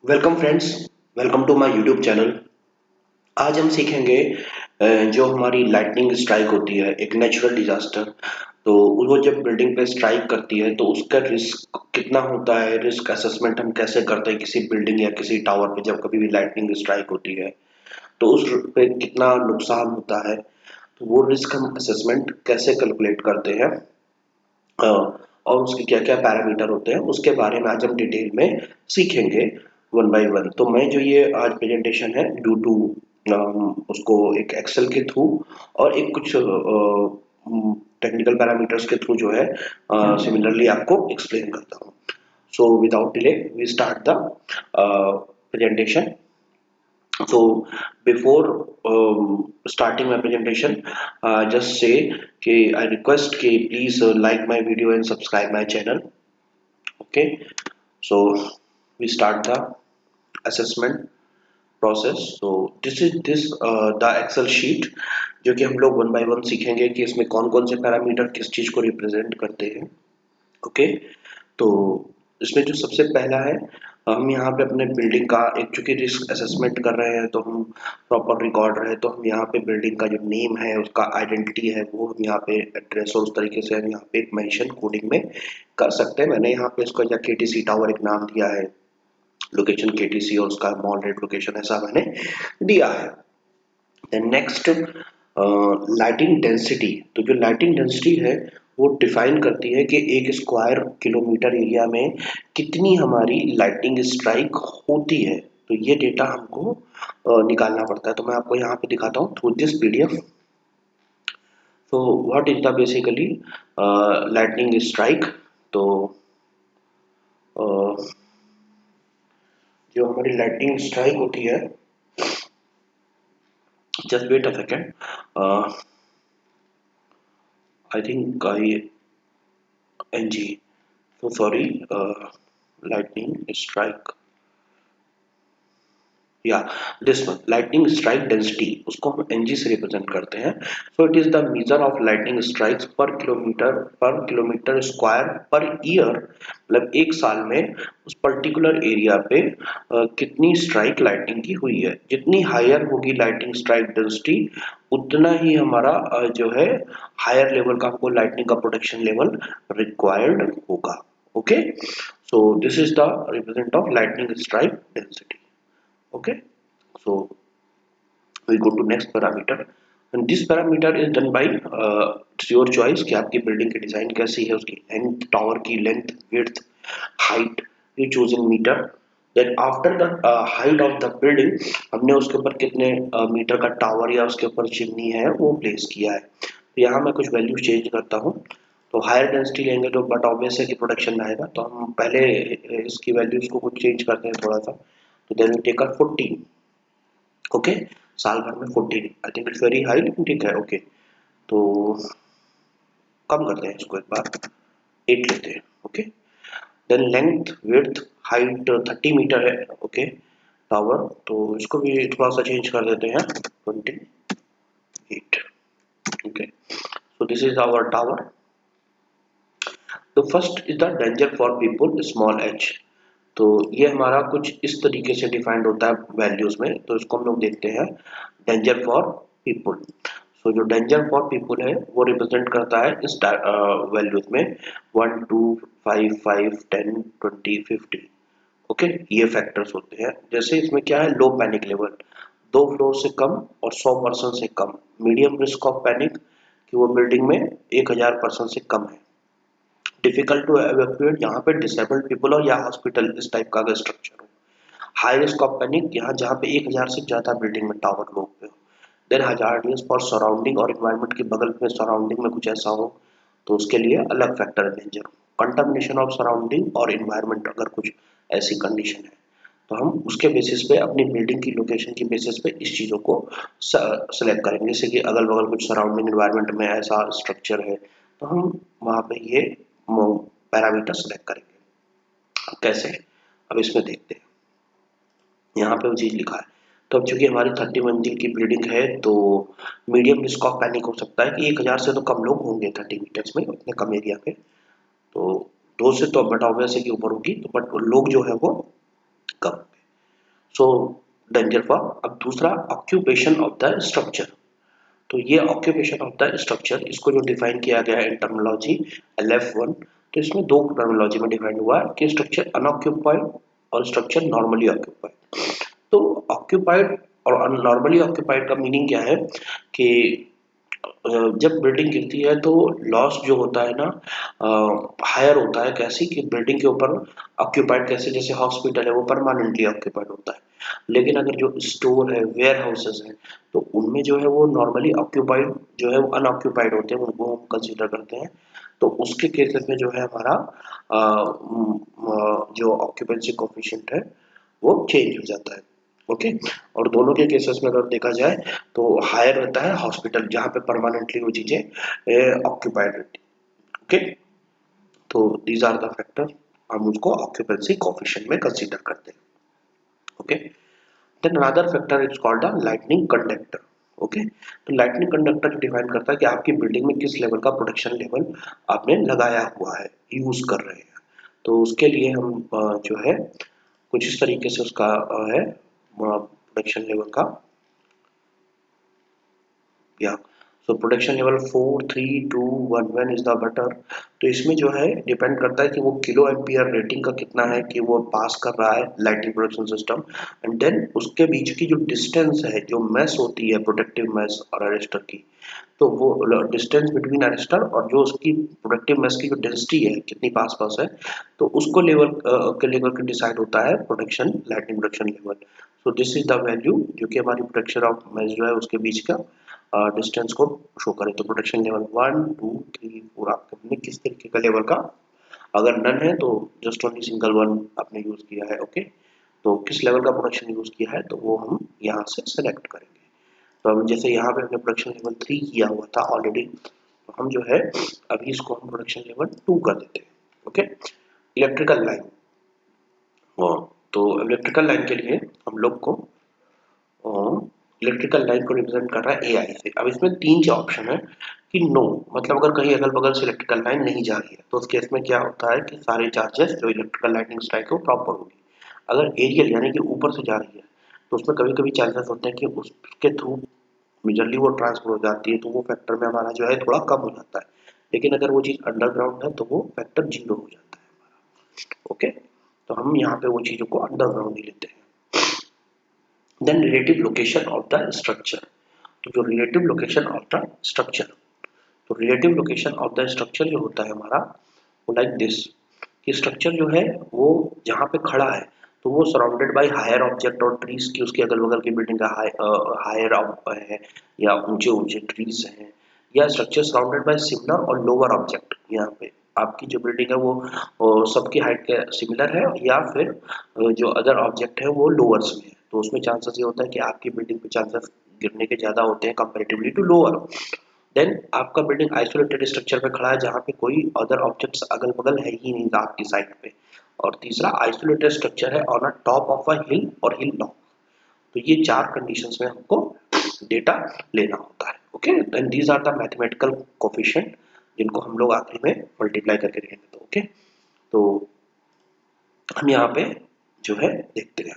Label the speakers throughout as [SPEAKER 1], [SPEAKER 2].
[SPEAKER 1] Welcome friends. Welcome to my YouTube channel. आज हम सीखेंगे जो हमारी लाइटनिंग स्ट्राइक होती है, एक नेचुरल डिजास्टर। तो वो जब बिल्डिंग पे स्ट्राइक करती है तो उसका रिस्क कितना होता है, रिस्क असेसमेंट हम कैसे करते हैं किसी बिल्डिंग या किसी टावर पे जब कभी भी लाइटनिंग स्ट्राइक होती है तो उस पे कितना नुकसान होता है। तो वो रिस्क हम असेसमेंट कैसे कैलकुलेट करते हैं, अ, और उसके क्या-क्या पैरामीटर होते हैं उसके बारे में आज हम डिटेल में सीखेंगे वन बाय वन। तो मैं जो ये आज प्रेजेंटेशन है ड्यू टू उसको एक एक्सेल के थ्रू और एक कुछ टेक्निकल पैरामीटर्स के थ्रू जो है सिमिलरली आपको एक्सप्लेन करता हूँ। So without delay we start the presentation. So before starting my presentation, just say कि I request कि please like my video and subscribe my channel. Okay, so we start the assessment process. So this the Excel sheet जो कि हम लोग one by one सीखेंगे कि इसमें कौन कौन से पैरामीटर किस चीज को रिप्रेजेंट करते हैं। ओके, तो इसमें जो सबसे पहला है, हम यहाँ पे अपने बिल्डिंग का एक चूंकि रिस्क असेसमेंट कर रहे हैं तो हम प्रॉपर रिकॉर्ड रहे तो हम यहाँ पे बिल्डिंग का जो नेम है उसका आइडेंटिटी है वो हम यहाँ पे एड्रेस और उस तरीके से हम यहाँ पे एक मेंशन कोडिंग में कर सकते हैं। मैंने यहाँ पे इसको या केटीसी टावर एक नाम दिया है, लोकेशन केटीसी और उसका मॉडरेट लोकेशन ऐसा मैंने दिया है। Then next lighting density. तो जो लाइटिंग डेंसिटी है वो डिफाइन करती है कि एक स्क्वायर किलोमीटर एरिया में कितनी हमारी लाइटिंग स्ट्राइक होती है। तो ये डेटा हमको निकालना पड़ता है। तो मैं आपको यहाँ पे दिखाता हूँ थ्रू दिस पीडीएफ। तो what is the basically lightning strike. तो uh, जो हमारी लाइटनिंग स्ट्राइक होती है, just wait a second, I think I NG. So sorry, lightning strike. या this one lightning strike density उसको हम एनजी से रिप्रेजेंट करते हैं। So it is the major of lightning strikes per kilometer square per year, मतलब एक साल में उस पर्टिकुलर एरिया पे कितनी स्ट्राइक लाइटनिंग की हुई है। जितनी हायर होगी लाइटनिंग स्ट्राइक डेंसिटी उतना ही हमारा जो है हायर लेवल का हमको लाइटनिंग का प्रोटेक्शन लेवल रिक्वायर्ड होगा। Okay, so this is the represent of lightning strike density. Okay, so we go to next parameter and this parameter is done by it's your choice कि आपकी building की design कैसी है, उसकी length, tower की length, width, height, you choose in meter. Then after the height of the building हमने उसके ऊपर कितने मीटर का टावर या उसके ऊपर चिमनी है वो प्लेस किया है। तो यहाँ मैं कुछ वैल्यू चेंज करता हूँ। तो हायर डेंसिटी लेंगे तो बट ऑब्वियस है कि प्रोडक्शन आएगा, तो हम पहले इसकी वैल्यूज को कुछ चेंज करते हैं थोड़ा सा। तो देन वी टेक 14। ओके, साल भर में 14 I think it's very high, लेकिन ठीक है। ओके, तो कम करते हैं इसको एक बार, 8 लेते हैं। Okay, then length, width, height 30 meter है। ओके, टावर तो इसको भी थोड़ा सा चेंज कर देते हैं 28। Okay, so this is our tower. तो first is the danger for people, small H. तो ये हमारा कुछ इस तरीके से डिफाइंड होता है वैल्यूज में। तो इसको हम लोग देखते हैं डेंजर फॉर पीपल। सो जो डेंजर फॉर पीपल है वो रिप्रेजेंट करता है इस वैल्यूज में 1 2 5 5 10 20 50। ओके, ये फैक्टर्स होते हैं। जैसे इसमें क्या है, लो पैनिक लेवल, 2 फ्लोर से कम और 100% से कम। मीडियम रिस्क ऑफ पैनिक कि वो बिल्डिंग में 1000% से कम है। डिफिकल्ट टू एवेक्यूएट, यहाँ पे डिसेबल्ड पीपल और या हॉस्पिटल इस टाइप का अगर स्ट्रक्चर हो। हाई रिस्क ऑफ पैनिक, यहाँ जहाँ पे 1000 से ज्यादा बिल्डिंग में टावर लोग पे हो। देन हजार्डियस फॉर सराउंडिंग और इन्वायरमेंट के बगल में सराउंडिंग में कुछ ऐसा हो तो उसके लिए अलग फैक्टर है डेंजर। कंटामिनेशन ऑफ सराउंडिंग और इन्वायरमेंट, अगर कुछ ऐसी कंडीशन है तो हम उसके बेसिस पे अपनी बिल्डिंग की लोकेशन की बेसिस पे इस चीज़ों को सेलेक्ट करेंगे। जैसे कि अगल बगल कुछ सराउंडिंग इन्वायरमेंट में ऐसा स्ट्रक्चर है तो हम वहाँ पे ये पैरामीटर सेलेक्ट करेंगे। कैसे, अब इसमें देखते हैं। यहाँ पे वो चीज़ लिखा है। तो अब चूंकि हमारी 30 मंजिल की बिल्डिंग है तो मीडियम रिस्क ऑफ पैनिक हो सकता है कि 1000 से तो कम लोग होंगे 30 मीटर्स में, उतने कम एरिया में। तो 2 से तो बट ऑब्वियस है कि ऊपर होगी, तो बट लोग जो है वो कम। सो डेंजर फॉर। अब दूसरा ऑक्यूपेशन ऑफ द स्ट्रक्चर। तो ये ऑक्यूपेशन ऑफ द स्ट्रक्चर, इसको जो डिफाइन किया गया है इन टर्मिनोलॉजी LF1, तो इसमें दो टर्मिनोलॉजी में डिफाइन हुआ है कि स्ट्रक्चर अनऑक्यूपाइड और स्ट्रक्चर नॉर्मली ऑक्यूपाइड। तो ऑक्यूपाइड और नॉर्मली ऑक्यूपाइड का मीनिंग क्या है कि जब बिल्डिंग गिरती है तो लॉस जो होता है ना हायर होता है। कैसी कि बिल्डिंग के ऊपर ऑक्यूपाइड, कैसे जैसे हॉस्पिटल है वो परमानेंटली ऑक्यूपाइड होता है, लेकिन अगर जो स्टोर है, वेयर हाउसेस हैं, तो उनमें जो है वो नॉर्मली ऑक्यूपाइड जो है वो अनऑक्यूपाइड होते हैं, उनको हम कंसिडर करते हैं। तो उसके केसेस में जो है हमारा जो ऑक्यूपेंसी कोफिशिएंट है वो चेंज हो जाता है। ओके। और दोनों के केसेस में अगर देखा जाए तो हायर रहता है हॉस्पिटल, जहाँ पे परमानेंटली वो चीजें ऑक्यूपाइड रहती है। ओके। तो दीज आर द फैक्टर, हम उसको ऑक्यूपेंसी कोफिशिएंट में कंसीडर करते हैं। Okay. Then another factor is called the lightning conductor. Okay. तो लाइटनिंग कंडक्टर डिफाइन करता है कि आपकी बिल्डिंग में किस लेवल का प्रोटेक्शन लेवल आपने लगाया हुआ है, यूज कर रहे हैं। तो उसके लिए हम जो है कुछ इस तरीके से उसका है प्रोटेक्शन लेवल का, या so protection level 4 3 2 1 1 is the better. तो इसमें जो है डिपेंड करता है कि वो किलो एम्पियर रेटिंग का कितना है कि वो पास कर रहा है lighting protection system. And then उसके बीच की जो डिस्टेंस है, जो मैस होती है प्रोटेक्टिव मैस और अरेस्टर की, तो वो डिस्टेंस बिटवीन अरेस्टर और जो उसकी प्रोडक्टिव मैस की जो डेंसिटी है कितनी पास पास है, तो उसको लेवल के लेवल के डिसाइड होता है protection, lighting protection level. So this is the value जो कि हमारी प्रोटेक्शन ऑफ मैस जो है उसके बीच का डिस्टेंस को शो करे। तो प्रोटेक्शन लेवल 1 2 3 4 आपने किस तरीके का लेवल का, अगर नन है तो जस्ट ओनली सिंगल वन आपने यूज किया है। ओके। तो किस लेवल का प्रोटेक्शन यूज किया है तो वो हम यहाँ से सेलेक्ट करेंगे। तो अब जैसे यहाँ पे हमने प्रोडक्शन लेवल 3 किया हुआ था ऑलरेडी, तो हम जो है अभी इसको हम प्रोडक्शन लेवल 2 कर देते हैं। ओके। इलेक्ट्रिकल लाइन, तो इलेक्ट्रिकल लाइन के लिए हम लोग को इलेक्ट्रिकल लाइन को रिप्रेजेंट कर रहा है AI से। अब इसमें तीन चार ऑप्शन है कि नो, मतलब अगर कहीं अगल बगल से इलेक्ट्रिकल लाइन नहीं जा रही है तो उस केस में क्या होता है कि सारे चार्जेस जो इलेक्ट्रिकल लाइटिंग स्ट्राइक है वो प्रॉपर होगी। अगर एरियल यानी कि ऊपर से जा रही है तो उसमें कभी कभी चांसेस होते हैं कि उसके थ्रू मेजरली वो ट्रांसफर हो जाती है, तो वो फैक्टर में हमारा जो है थोड़ा कम हो जाता है। लेकिन अगर वो चीज़ अंडरग्राउंड है तो वो फैक्टर 0 हो जाता है। ओके। तो हम यहाँ पे वो चीज़ों को अंडरग्राउंड ही लेते हैं। Then relative location of the structure. तो जो relative location of the structure, तो relative location of the structure जो होता है हमारा वो लाइक दिस, कि स्ट्रक्चर जो है वो जहाँ पे खड़ा है तो वो सराउंडेड बाय हायर ऑब्जेक्ट और ट्रीज की, उसके अगल बगल की बिल्डिंग का हायर है या ऊंचे ऊंचे ट्रीज हैं, या स्ट्रक्चर सराउंडेड बाय सिमिलर और लोअर ऑब्जेक्ट। यहाँ पे आपकी जो बिल्डिंग है वो सबकी हाइट के सिमिलर है, या फिर जो अदर ऑब्जेक्ट है वो लोअर्स में है, तो उसमें चांसेस ये होता है कि आपकी बिल्डिंग पे चांसेस गिरने के ज्यादा होते हैं कंपेरेटिवली टू लोअर। देन आपका बिल्डिंग आइसोलेटेड स्ट्रक्चर पे खड़ा है जहाँ पे कोई अदर ऑब्जेक्ट्स अगल बगल है ही नहीं आपकी साइड पे। और तीसरा आइसोलेटेड स्ट्रक्चर है on a top of a hill और हिल लॉन्ग। तो ये चार कंडीशंस में हमको डेटा लेना होता है। Okay. Then these are the mathematical coefficient जिनको हम लोग आखिरी में मल्टीप्लाई करके देंगे। तो ओके। तो हम यहाँ पे जो है देखते हैं,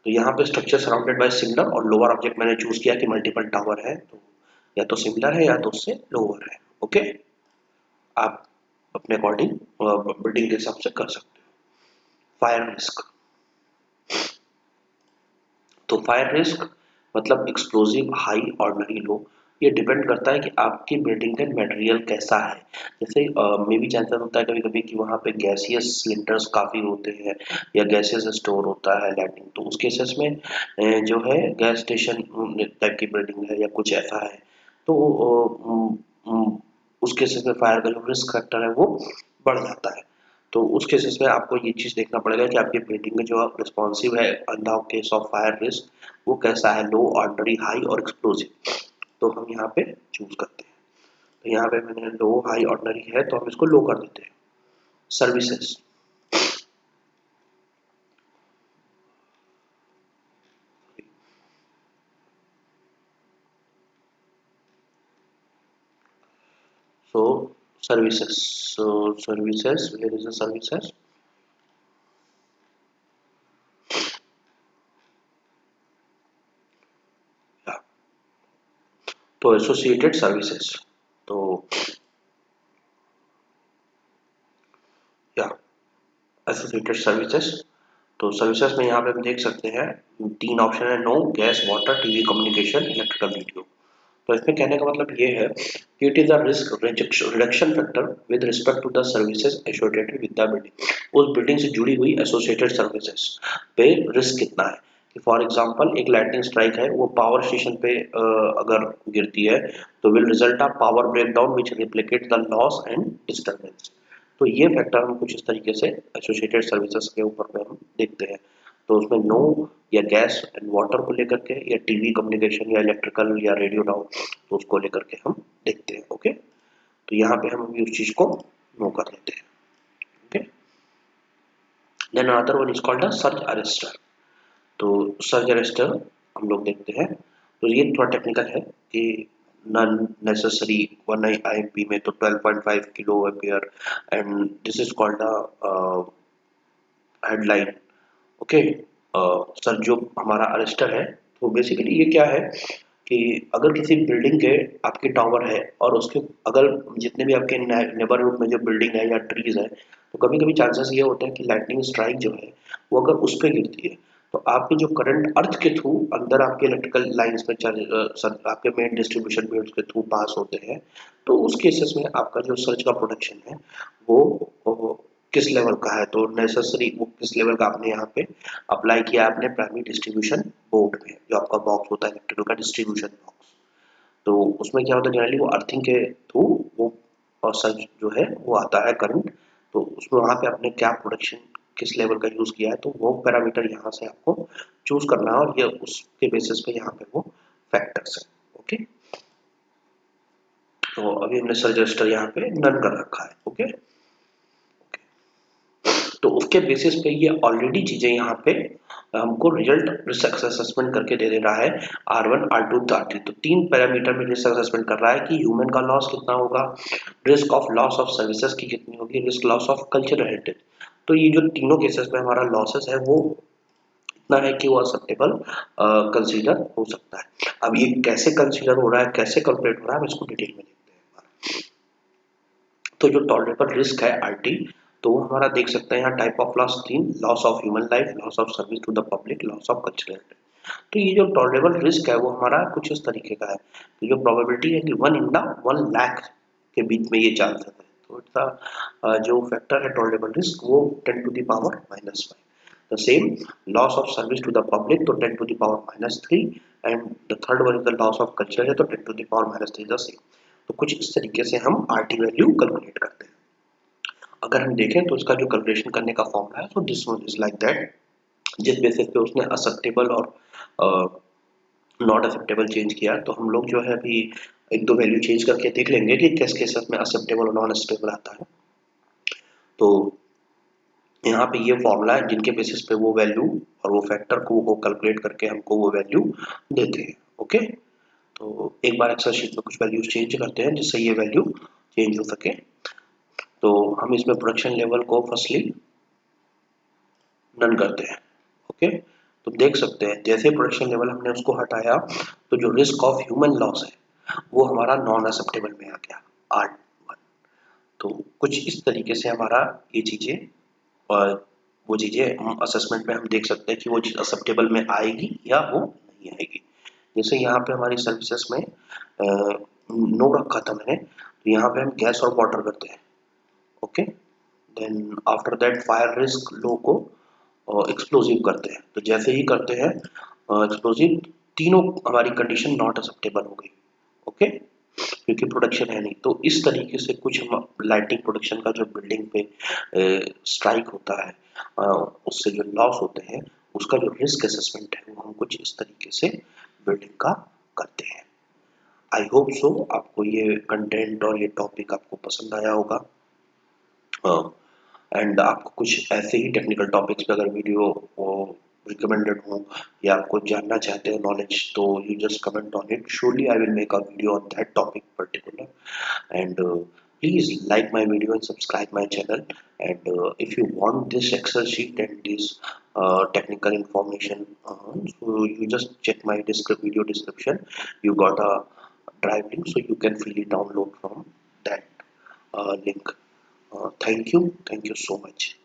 [SPEAKER 1] तो यहाँ पे स्ट्रक्चर सराउंडेड बाय सिमिलर और लोअर ऑब्जेक्ट मैंने चूज किया कि मल्टीपल टावर है, तो या तो सिमिलर है या तो उससे लोअर है। ओके। आप अपने अकॉर्डिंग बिल्डिंग के हिसाब से कर सकते हो। फायर रिस्क, तो फायर रिस्क मतलब एक्सप्लोजिव हाई ऑर्डिनरी लो। ये डिपेंड करता है कि आपकी बिल्डिंग का मटेरियल कैसा है। जैसे मे भी चांसेस होता है कभी कभी कि वहाँ पे गैसियस सिलेंडर्स काफ़ी होते हैं या गैसेस स्टोर होता है लैंडिंग, तो उस केसेस में जो है गैस स्टेशन टाइप की बिल्डिंग है या कुछ ऐसा है, तो उस केसेस में फायर का जो रिस्क फैक्टर है वो बढ़ जाता है। तो उस केसेस में आपको ये चीज़ देखना पड़ेगा कि आपकी बिल्डिंग में जो रिस्पॉन्सिव है in the case of fire risk वो कैसा है, लो ऑर्डिनरी हाई और एक्सप्लोजिव। तो हम यहाँ पे चूज करते हैं। तो यहाँ पे मैंने लो हाई ऑर्डिनरी है तो हम इसको लो कर देते हैं। Services, so services, where is the services? तो एसोसिएटेड सर्विसेज, तो या एसोसिएटेड सर्विसेज, तो सर्विसेज में यहाँ पे हम देख सकते हैं 3 ऑप्शन है, no, gas, water, TV communication, electrical, video. तो इसमें कहने का मतलब ये है कि it is a risk reduction factor with respect to the services associated with the building. उस बिल्डिंग से जुड़ी हुई एसोसिएटेड सर्विसेज पे रिस्क कितना है कि फॉर एग्जांपल एक लाइटनिंग स्ट्राइक है, वो पावर स्टेशन पे अगर गिरती है तो will result a power breakdown which replicate the loss and disturbance. तो ये फैक्टर हम कुछ इस तरीके से एसोसिएटेड सर्विसेज के ऊपर पे हम देखते हैं। तो उसमें नो या गैस एंड वाटर को लेकर के, या टीवी कम्युनिकेशन या इलेक्ट्रिकल या रेडियो डाउन, तो उसको लेकर के हम देखते हैं। ओके, तो यहाँ पे हम अभी उस चीज को नो कर लेते हैं। Okay, then another one is called a surge arrester. तो सर्ज अरेस्टर हम लोग देखते हैं, तो ये थोड़ा टेक्निकल है कि नॉन नेसेसरी 1 आईएमपी में तो 12.5 kilo ampere and this is called a headline. Okay, sir जो हमारा अरेस्टर है, तो बेसिकली ये क्या है कि अगर किसी बिल्डिंग के आपके टावर है और उसके अगर जितने भी आपके नेबरहुड में जो बिल्डिंग है या ट्रीज है, तो कभी कभी चांसेस ये होते हैं कि लाइटनिंग स्ट्राइक जो है वो अगर उस पर गिरती है तो आपके जो करंट अर्थ के थ्रू अंदर आपके इलेक्ट्रिकल लाइंस में आपके मेन डिस्ट्रीब्यूशन बेल्ट के थ्रू पास होते हैं, तो उस केसेस में आपका जो सर्ज का प्रोटेक्शन है वो किस लेवल का है, तो नेसेसरी वो किस लेवल का आपने यहाँ पे अप्लाई किया आपने प्राइमरी डिस्ट्रीब्यूशन बोर्ड में, जो आपका बॉक्स होता है इलेक्ट्रिकल का डिस्ट्रीब्यूशन बॉक्स। तो उसमें क्या होता है जनरली वो अर्थिंग के थ्रू वो और सर्ज जो है वो आता है करंट, तो उसमें वहाँ पे आपने क्या प्रोडक्शन किस लेवल का यूज किया है, तो वो पैरामीटर यहाँ से आपको चूज करना है और ये उसके बेसिस पे यहाँ पे वो फैक्टर्स है। ओके, तो अभी हमने सर्ज रजिस्टर यहाँ पे नन कर रखा है। ओके, तो उसके बेसिस पे ये ऑलरेडी चीजें यहाँ पे हमको रिजल्ट रिस्क असेसमेंट करके दे रहा है R1 R2 R3। तो 3 पैरामीटर में रिस्क असेसमेंट कर रहा है कि ह्यूमन का लॉस कितना होगा, risk of loss of services की कितनी होगी, risk loss of cultural heritage. तो ये जो तीनों केसेस में हमारा लॉसेस है वो इतना है कि वो एक्सेप्टेबल कंसीडर हो सकता है। अब ये कैसे कंसीडर हो रहा है, कैसे कैलकुलेट हो रहा है, हम इसको डिटेल में देखते हैं। तो जो टॉलरेबल रिस्क है आरटी, तो वो हमारा देख सकते हैं यहाँ type of loss 3, loss of human life, loss of service to the public, loss of cultural. तो ये जो टॉलरेबल रिस्क है वो हमारा कुछ इस तरीके का है, तो जो प्रोबेबिलिटी है कि 1 इन द 1 लाख के बीच में ये चांस है, तो इसका जो फैक्टर है टॉलरेबल रिस्क वो 10 to the power -5। the same loss of service to the public तो 10 to the power -3 and the third one is the loss of culture है तो 10 to the power -3 the same। तो कुछ इस तरीके से हम आरटी वैल्यू कैलकुलेट करते हैं। अगर हम देखें तो इसका जो कैलकुलेशन करने का फॉर्मूला है, तो this one is like that, जिस बेसिस पे उसने एक्सेप्टेबल और नॉट एक्सेप्टेबल चेंज किया, तो हम लोग जो है अभी एक दो वैल्यू चेंज करके देख लेंगे कि किस केसेस में एक्सेप्टेबल और नॉन एक्सेप्टेबल आता है। तो यहाँ पे ये फॉर्मूला है जिनके बेसिस पे वो वैल्यू और वो फैक्टर को कैलकुलेट करके हमको वो वैल्यू देते हैं। ओके, तो एक बार एक्सेल शीट में कुछ वैल्यूज चेंज करते हैं जिससे ये वैल्यू चेंज हो सके। तो हम इसमें प्रोडक्शन लेवल को फर्स्टली नन करते हैं। ओके, तो देख सकते हैं जैसे प्रोडक्शन लेवल हमने उसको हटाया तो जो रिस्क ऑफ ह्यूमन लॉस है वो हमारा नॉन एक्सेप्टेबल में आ गया R1। तो कुछ इस तरीके से हमारा ये चीजें और वो चीजें हम असेसमेंट में हम देख सकते हैं कि वो चीज एक्सेप्टेबल में आएगी या वो नहीं आएगी। जैसे यहाँ पे हमारी सर्विसेज में नो रखा था मैंने, तो यहाँ पे हम गैस और वाटर करते हैं। Okay, then after that fire risk low को एक्सप्लोजिव करते हैं, तो जैसे ही करते हैं एक्सप्लोजिव, तीनों हमारी कंडीशन नॉट एक्सेप्टेबल हो गई। ओके, क्योंकि प्रोडक्शन है नहीं। तो इस तरीके से कुछ हम लाइटिंग प्रोडक्शन का जो बिल्डिंग पे स्ट्राइक होता है अ, उससे जो लॉस होते हैं उसका जो रिस्क असेसमेंट है वो हम कुछ इस तरीके से बिल्डिंग का करते हैं। आई होप सो आपको ये कंटेंट और ये टॉपिक आपको पसंद आया होगा, एंड आपको कुछ ऐसे ही टेक्निकल टॉपिक्स पे अगर वीडियो रिकमेंडेड हो या आपको जानना चाहते हो नॉलेज, तो you just comment on it, surely I will make a video on that topic particular, and please like my video and subscribe my channel, and if you want this Excel sheet and this technical information, so you just check my video description, you got a drive link, so you can freely download from that link. Thank you so much.